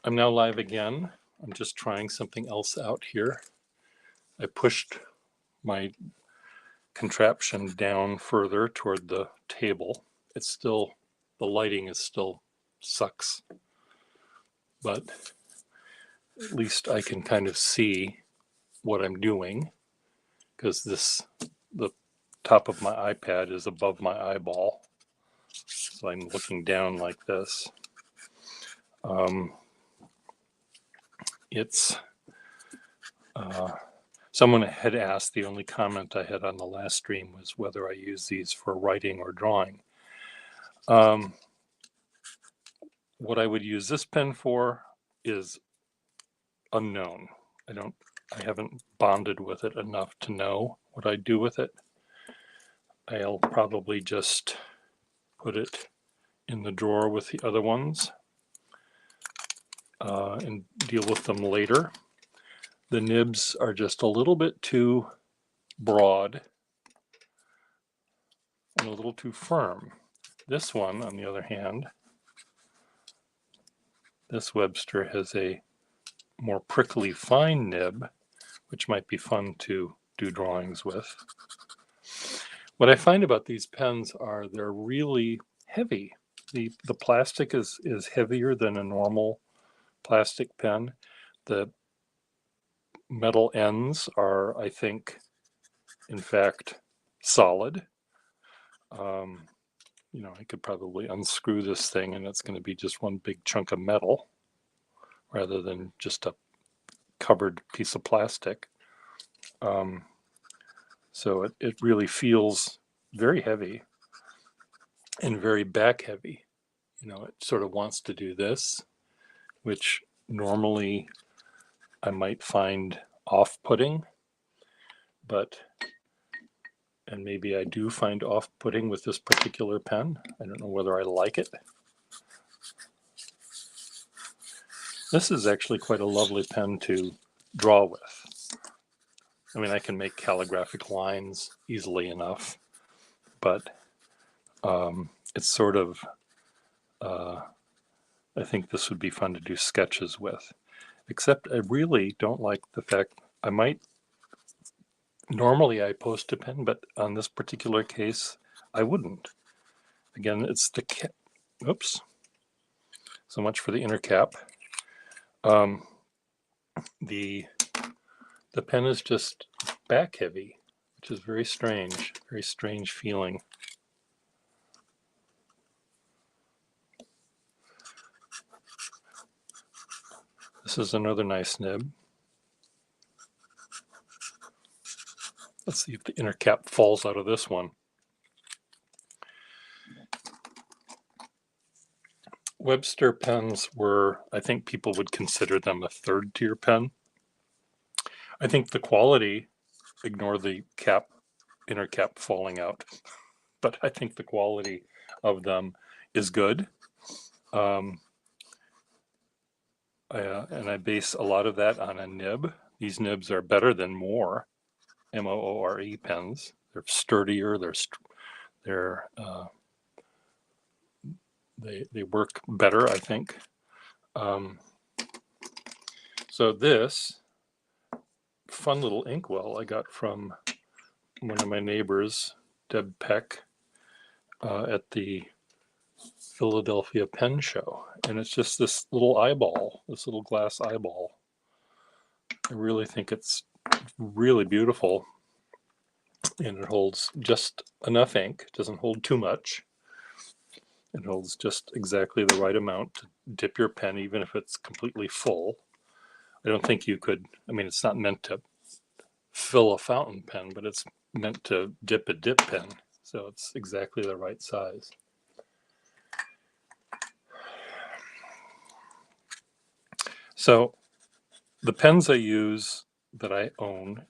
I'm now live again. I'm just trying something else out here. I pushed my contraption down further toward the table. It's still, the lighting is still sucks, but at least I can kind of see what I'm doing because the top of my iPad is above my eyeball. So I'm looking down like this. It's Someone had asked, the only comment I had on the last stream was whether I use these for writing or drawing. What I would use this pen for is unknown. I haven't bonded with it enough to know what I do with it. I'll probably just put it in the drawer with the other ones and deal with them later. The nibs are just a little bit too broad and a little too firm. This one, on the other hand, this Webster has a more prickly fine nib, which might be fun to do drawings with. What I find about these pens are they're really heavy. The plastic is heavier than a normal plastic pen. The metal ends are, I think, in fact, solid. I could probably unscrew this thing and it's going to be just one big chunk of metal rather than just a covered piece of plastic. So it really feels very heavy and very back heavy. It sort of wants to do this, which normally I might find off-putting, and maybe I do find off-putting with this particular pen. I don't know whether I like it. This is actually quite a lovely pen to draw with. I mean, I can make calligraphic lines easily enough, but it's sort of, I think this would be fun to do sketches with. Except I really don't like the fact normally I post a pen, but on this particular case, I wouldn't. Again, it's the cap. Oops. So much for the inner cap. The pen is just back heavy, which is very strange feeling. This is another nice nib. Let's see if the inner cap falls out of this one. Webster pens were, I think people would consider them a third tier pen. I think the quality, ignore the inner cap falling out, but I think the quality of them is good. And I base a lot of that on a nib. These nibs are better than Moore, M-O-O-R-E pens. They're sturdier. They work better, I think. So this fun little inkwell I got from one of my neighbors, Deb Peck, at the Philadelphia Pen Show. And it's just this little eyeball, this little glass eyeball. I really think it's really beautiful. And it holds just enough ink. It doesn't hold too much. It holds just exactly the right amount to dip your pen, even if it's completely full. I don't think you could, it's not meant to fill a fountain pen, but it's meant to dip a dip pen. So it's exactly the right size. So the pens I use that I own,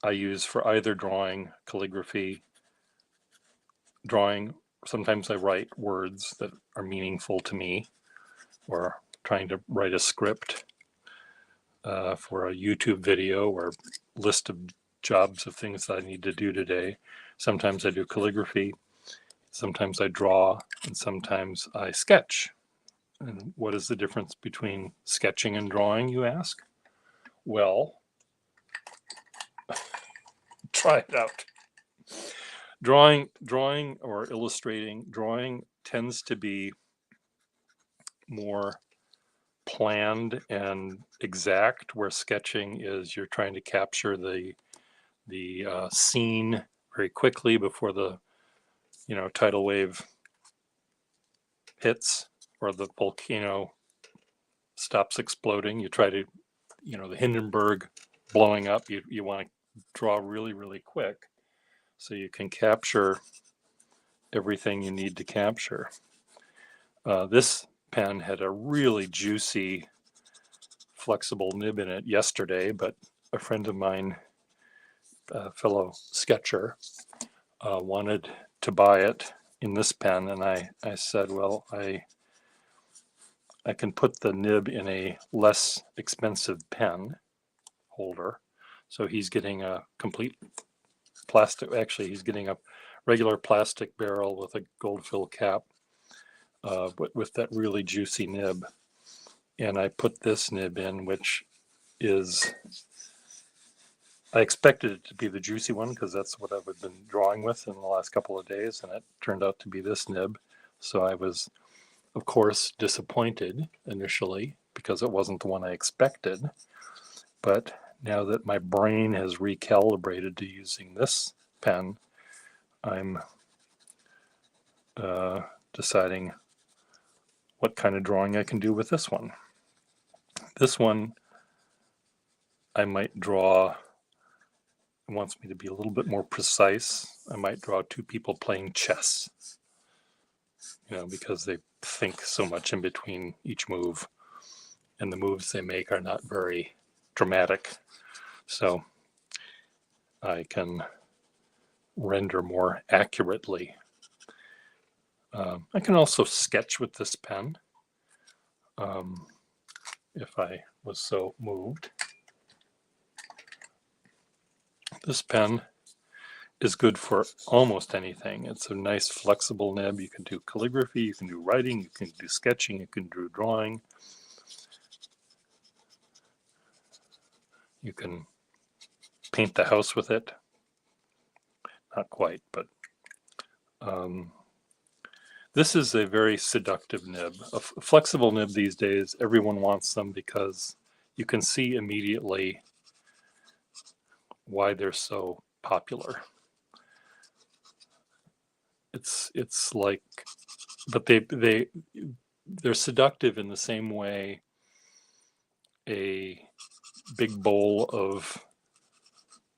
I use for either drawing, calligraphy, drawing. Sometimes I write words that are meaningful to me, or trying to write a script for a YouTube video or list of jobs of things that I need to do today. Sometimes I do calligraphy, sometimes I draw, and sometimes I sketch. And what is the difference between sketching and drawing, you ask? Well, try it out. Drawing or illustrating, drawing tends to be more planned and exact, where sketching is you're trying to capture the scene very quickly before the tidal wave hits or the volcano stops exploding. You try to, the Hindenburg blowing up, you want to draw really, really quick so you can capture everything you need to capture. This pen had a really juicy, flexible nib in it yesterday, but a friend of mine, a fellow sketcher, wanted to buy it in this pen, and I said, well, I can put the nib in a less expensive pen holder. So he's getting a complete plastic, actually he's getting a regular plastic barrel with a gold fill cap, but with that really juicy nib. And I put this nib in, which is, I expected it to be the juicy one because that's what I've been drawing with in the last couple of days, and it turned out to be this nib. So I was, of course, disappointed initially because it wasn't the one I expected. But now that my brain has recalibrated to using this pen, I'm deciding what kind of drawing I can do with this one. This one, I might draw, it wants me to be a little bit more precise. I might draw two people playing chess, because they think so much in between each move, and the moves they make are not very dramatic. So I can render more accurately. I can also sketch with this pen if I was so moved. This pen is good for almost anything. It's a nice flexible nib. You can do calligraphy, you can do writing, you can do sketching, you can do drawing. You can paint the house with it. Not quite, but this is a very seductive nib. A flexible nib these days, everyone wants them because you can see immediately why they're so popular. It's like, but they're seductive in the same way a big bowl of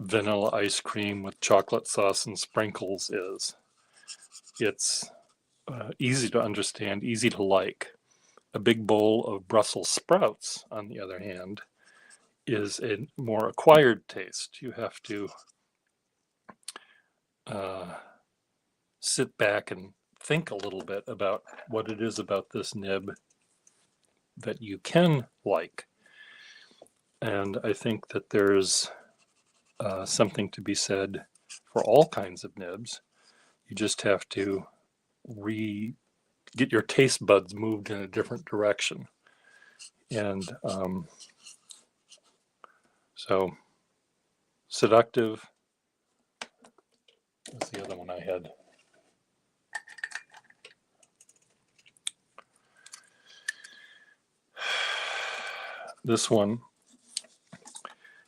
vanilla ice cream with chocolate sauce and sprinkles is. It's easy to understand, easy to like. A big bowl of Brussels sprouts, on the other hand, is a more acquired taste. You have to sit back and think a little bit about what it is about this nib that you can like. And I think that there's something to be said for all kinds of nibs. You just have to get your taste buds moved in a different direction. And so seductive. What's the other one I had? This one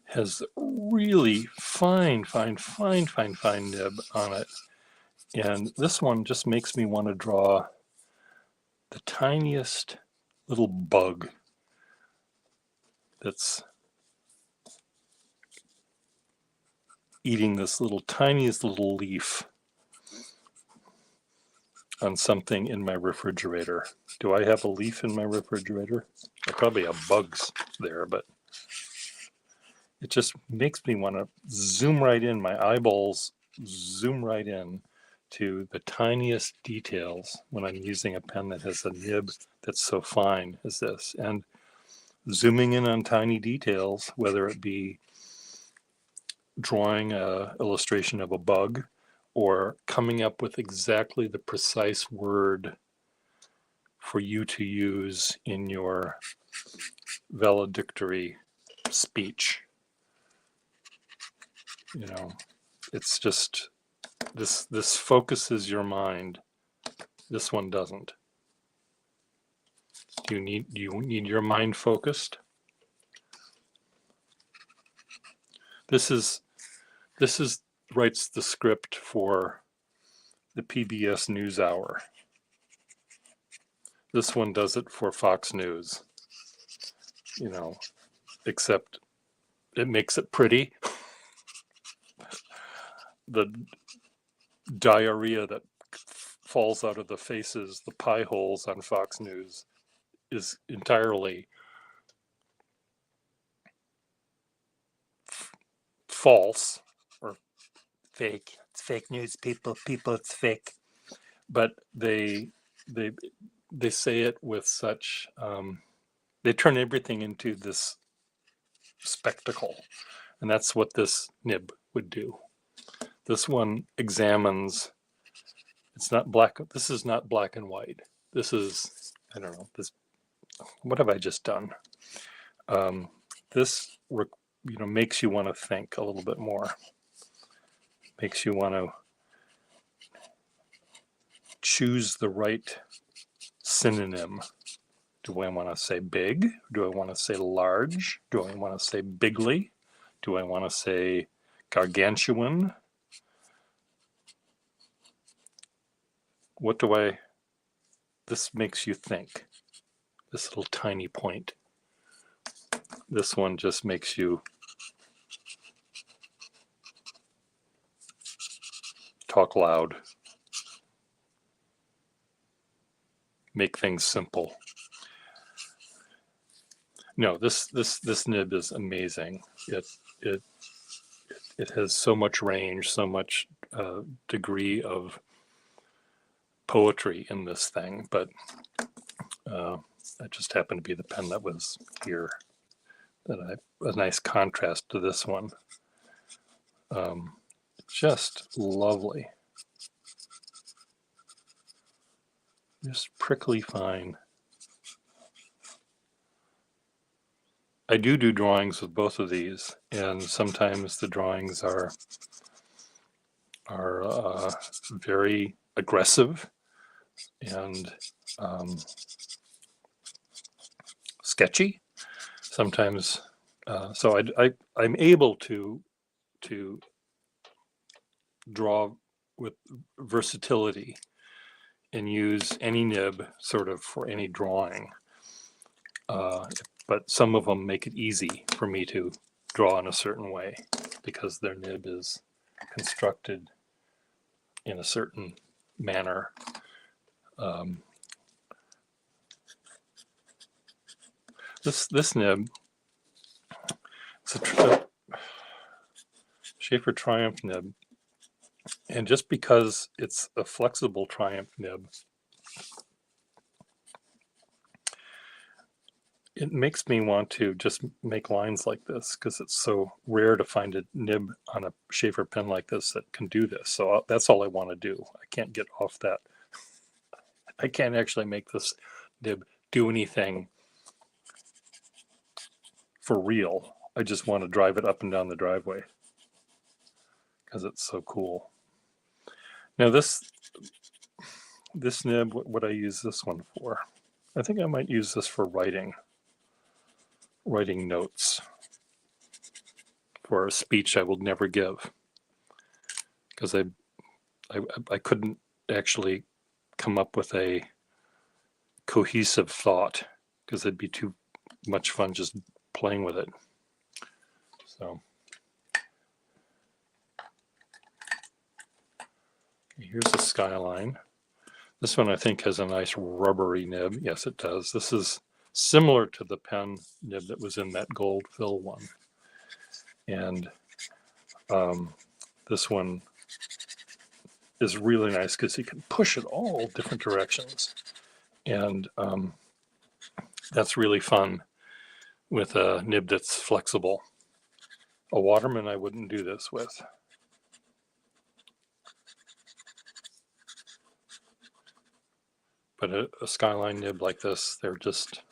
has really fine nib on it. And this one just makes me want to draw the tiniest little bug that's eating this tiniest little leaf on something in my refrigerator. Do I have a leaf in my refrigerator? I probably have bugs there, but it just makes me want to zoom right in. My eyeballs zoom right in to the tiniest details when I'm using a pen that has a nib that's so fine as this. And zooming in on tiny details, whether it be drawing an illustration of a bug or coming up with exactly the precise word for you to use in your valedictory speech. You know, it's just this focuses your mind. This one doesn't. Do you need your mind focused? This is writes the script for the PBS NewsHour. This one does it for Fox News. You know, except it makes it pretty. The diarrhea that falls out of the faces, the pie holes on Fox News, is entirely false or fake. It's fake news, people. It's fake. But they say it with such. They turn everything into this spectacle, and that's what this nib would do. This one examines. It's not black. This is not black and white. This is, I don't know. This. What have I just done? This makes you want to think a little bit more. Makes you want to choose the right synonym. Do I want to say big? Do I want to say large? Do I want to say bigly? Do I want to say gargantuan? This makes you think. This little tiny point. This one just makes you talk loud. Make things simple. No, this nib is amazing. It has so much range, so much degree of poetry in this thing, but that just happened to be the pen that was here. A nice contrast to this one. Just lovely. Just prickly fine. I do drawings with both of these, and sometimes the drawings are very aggressive and sketchy. Sometimes, so I'm able to draw with versatility and use any nib sort of for any drawing. But some of them make it easy for me to draw in a certain way because their nib is constructed in a certain manner. This nib, it's a Schaefer Triumph nib, and just because it's a flexible Triumph nib, it makes me want to just make lines like this because it's so rare to find a nib on a Schaefer pen like this that can do this. So that's all I want to do. I can't get off that. I can't actually make this nib do anything for real. I just want to drive it up and down the driveway because it's so cool. Now this nib, what would I use this one for? I think I might use this for writing notes for a speech I will never give because I couldn't actually come up with a cohesive thought because it'd be too much fun just playing with it. So here's a skyline. This one I think has a nice rubbery nib. Yes, it does. This is similar to the pen nib that was in that gold fill one. And this one is really nice because you can push it all different directions. And that's really fun with a nib that's flexible. A Waterman I wouldn't do this with. But a Skyline nib like this, they're just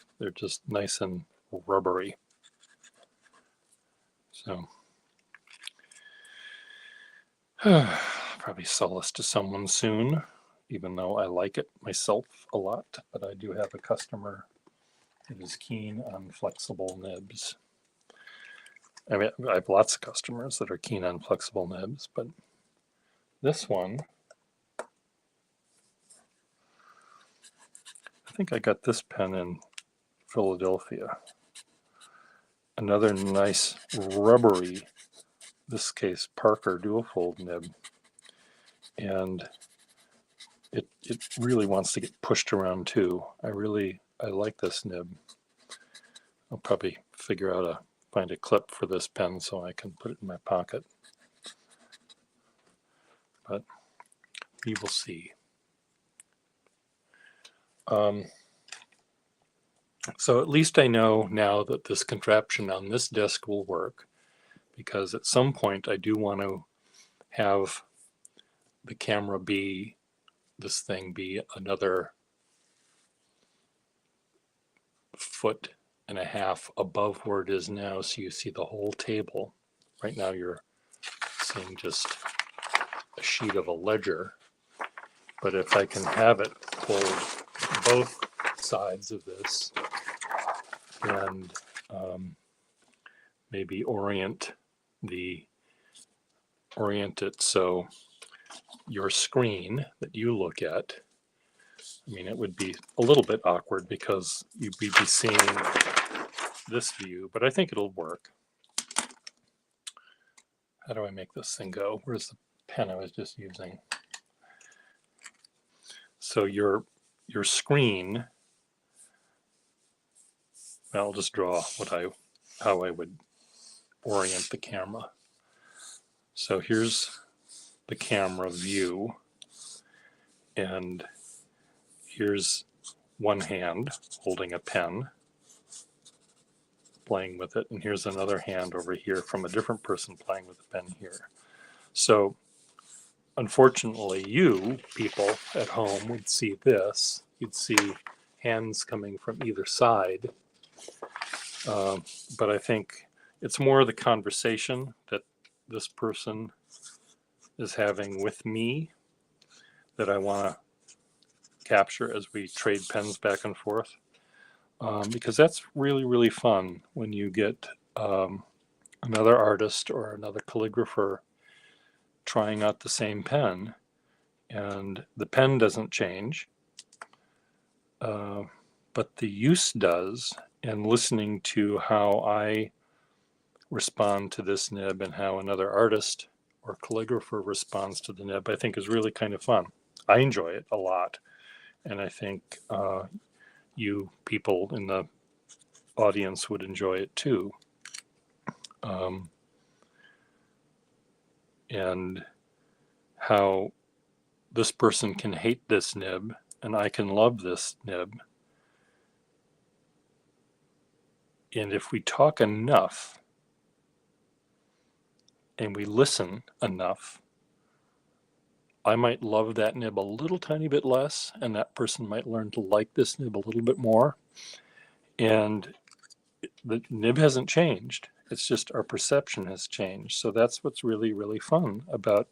nice and rubbery. So probably sell this to someone soon, even though I like it myself a lot. But I do have a customer that is keen on flexible nibs. I mean, I have lots of customers that are keen on flexible nibs, but this one, I think I got this pen in Philadelphia. Another nice rubbery, this case Parker dual fold nib, and it really wants to get pushed around too. I like this nib. I'll probably find a clip for this pen so I can put it in my pocket, but we will see. So at least I know now that this contraption on this desk will work, because at some point I do want to have the camera this thing be another 1.5 feet above where it is now, so you see the whole table. Right now you're seeing just a sheet of a ledger, but if I can have it hold both sides of this and maybe orient it so your screen that you look at, I mean, it would be a little bit awkward because you'd be seeing this view, but I think it'll work. How do I make this thing go? Where's the pen I was just using? So your screen, I'll just draw how I would orient the camera. So here's the camera view, and here's one hand holding a pen, playing with it, and here's another hand over here from a different person playing with the pen here. So unfortunately, you people at home would see this. You'd see hands coming from either side. But I think it's more the conversation that this person is having with me that I want to capture as we trade pens back and forth. Because that's really, really fun when you get another artist or another calligrapher trying out the same pen, and the pen doesn't change, but the use does, and listening to how I respond to this nib and how another artist or calligrapher responds to the nib, I think is really kind of fun. I enjoy it a lot, and I think you people in the audience would enjoy it too. And how this person can hate this nib and I can love this nib. And if we talk enough and we listen enough, I might love that nib a little tiny bit less, and that person might learn to like this nib a little bit more. And the nib hasn't changed. It's just our perception has changed. So that's what's really, really fun about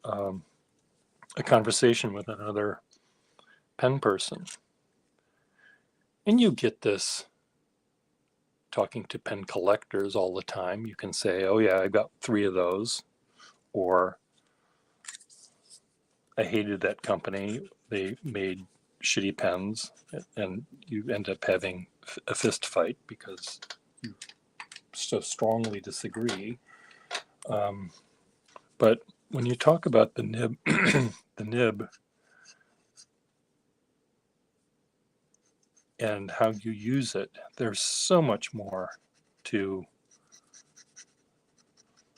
a conversation with another pen person. And you get this talking to pen collectors all the time. You can say, oh yeah, I got 3 of those, or I hated that company. They made shitty pens, and you end up having a fist fight because you so strongly disagree. But when you talk about the nib, the nib, and how you use it, there's so much more to.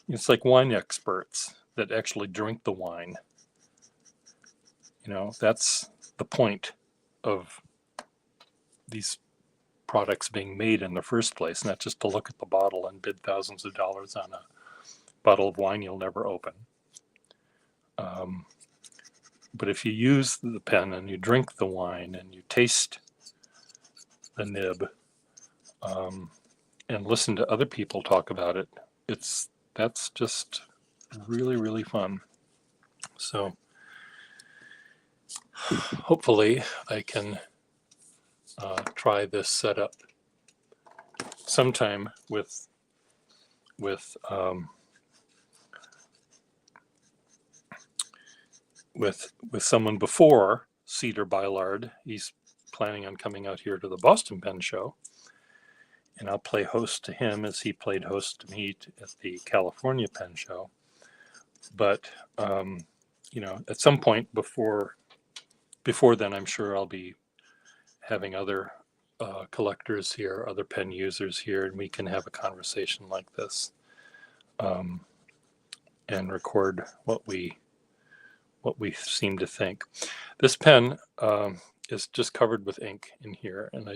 It's like wine experts that actually drink the wine. You know, that's the point of these products being made in the first place, not just to look at the bottle and bid thousands of dollars on a bottle of wine you'll never open. But if you use the pen and you drink the wine and you taste the nib, and listen to other people talk about it, that's just really, really fun. So hopefully I can try this setup sometime with someone before Cedar Bylard. He's planning on coming out here to the Boston Pen Show, and I'll play host to him as he played host to me at the California Pen Show. But at some point before then, I'm sure I'll be having other collectors here, other pen users here, and we can have a conversation like this, and record what we seem to think. This pen is just covered with ink in here, and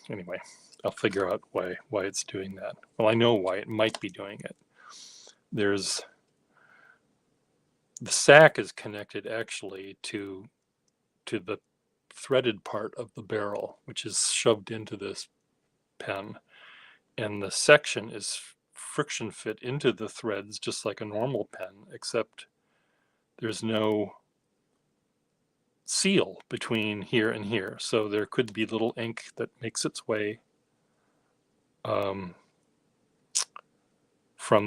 anyway, I'll figure out why it's doing that. Well, I know why it might be doing it. The sac is connected actually to the threaded part of the barrel, which is shoved into this pen, and the section is friction fit into the threads just like a normal pen, except there's no seal between here and here, so there could be little ink that makes its way from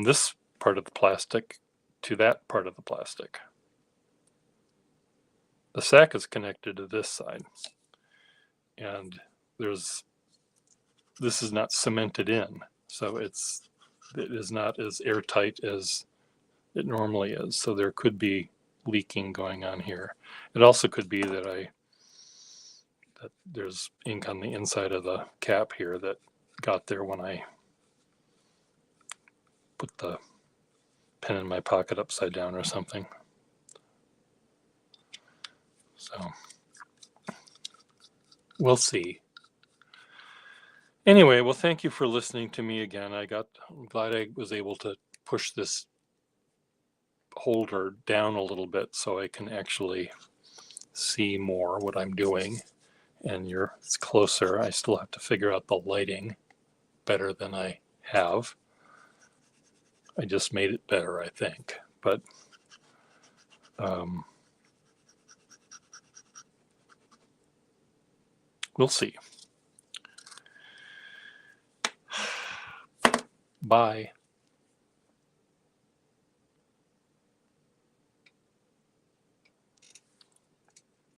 this part of the plastic to that part of the plastic. The sac is connected to this side, and this is not cemented in, so it is not as airtight as it normally is. So there could be leaking going on here. It also could be that there's ink on the inside of the cap here that got there when I put the pen in my pocket upside down or something. So we'll see. Anyway, well, thank you for listening to me again. I'm glad I was able to push this holder down a little bit so I can actually see more what I'm doing. And it's closer. I still have to figure out the lighting better than I have. I just made it better, I think. But we'll see. Bye.